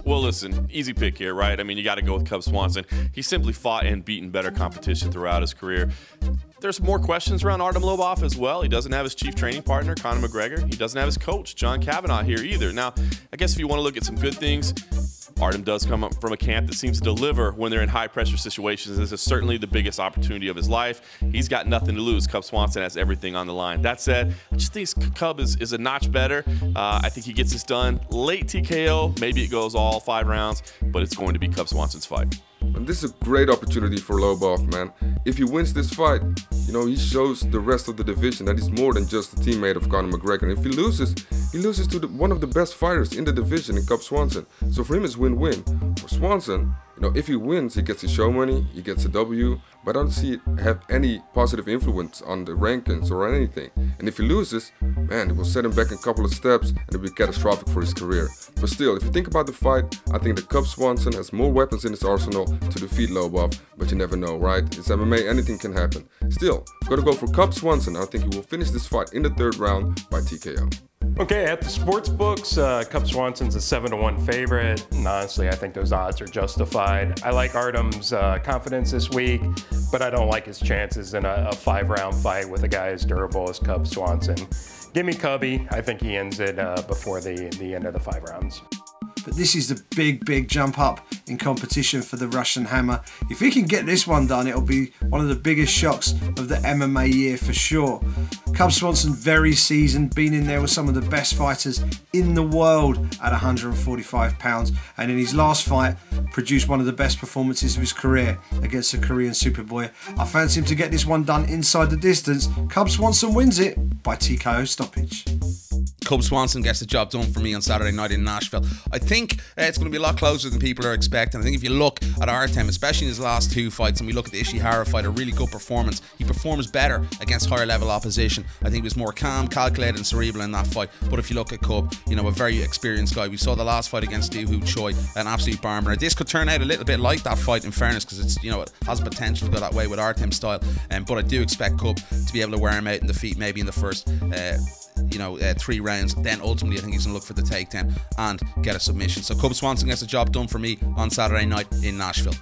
Well, listen, easy pick here, right? I mean, you got to go with Cub Swanson. He simply fought and beaten better competition throughout his career. There's more questions around Artem Lobov as well. He doesn't have his chief training partner, Conor McGregor. He doesn't have his coach, John Kavanagh, here either. Now, I guess if you want to look at some good things, Artem does come up from a camp that seems to deliver when they're in high-pressure situations. This is certainly the biggest opportunity of his life. He's got nothing to lose. Cub Swanson has everything on the line. That said, I just think Cub is a notch better. I think he gets this done late TKO. Maybe it goes all 5 rounds, but it's going to be Cub Swanson's fight. And this is a great opportunity for Lobov, man. If he wins this fight, you know, he shows the rest of the division that he's more than just a teammate of Conor McGregor. And if he loses to one of the best fighters in the division in Cub Swanson. So for him, it's win-win. For Swanson, you know, if he wins, he gets his show money, he gets a W, but I don't see it have any positive influence on the rankings or anything. And if he loses, man, it will set him back a couple of steps and it'll be catastrophic for his career. But still, if you think about the fight, I think that Cub Swanson has more weapons in his arsenal to defeat Lobov, but you never know, right? It's MMA, anything can happen. Still, I'm gonna go for Cub Swanson. I think he will finish this fight in the 3rd round by TKO. Okay, at the sports books, Cub Swanson's a 7-1 favorite, and honestly, I think those odds are justified. I like Artem's confidence this week, but I don't like his chances in a 5-round fight with a guy as durable as Cub Swanson. Give me Cubby. I think he ends it before the end of the 5 rounds. But this is the big jump up in competition for the Russian Hammer. If he can get this one done, it'll be one of the biggest shocks of the MMA year for sure. Cub Swanson, very seasoned, been in there with some of the best fighters in the world at 145 pounds, and in his last fight produced one of the best performances of his career against a Korean superboy. I fancy him to get this one done inside the distance. Cub Swanson wins it by TKO stoppage. Cub Swanson gets the job done for me on Saturday night in Nashville. I think it's going to be a lot closer than people are expecting. I think if you look at Artem, especially in his last 2 fights, and we look at the Ishihara fight, a really good performance. He performs better against higher level opposition. I think he was more calm, calculated and cerebral in that fight. But if you look at Cub, you know, a very experienced guy. We saw the last fight against Doohoo Choi, an absolute barber. This could turn out a little bit like that fight, in fairness, because it's, you know, it has potential to go that way with Artem's style. But I do expect Cub to be able to wear him out in defeat, maybe in the first 3 rounds. Then ultimately I think he's going to look for the takedown and get a submission. So Cub Swanson gets the job done for me on Saturday night in Nashville.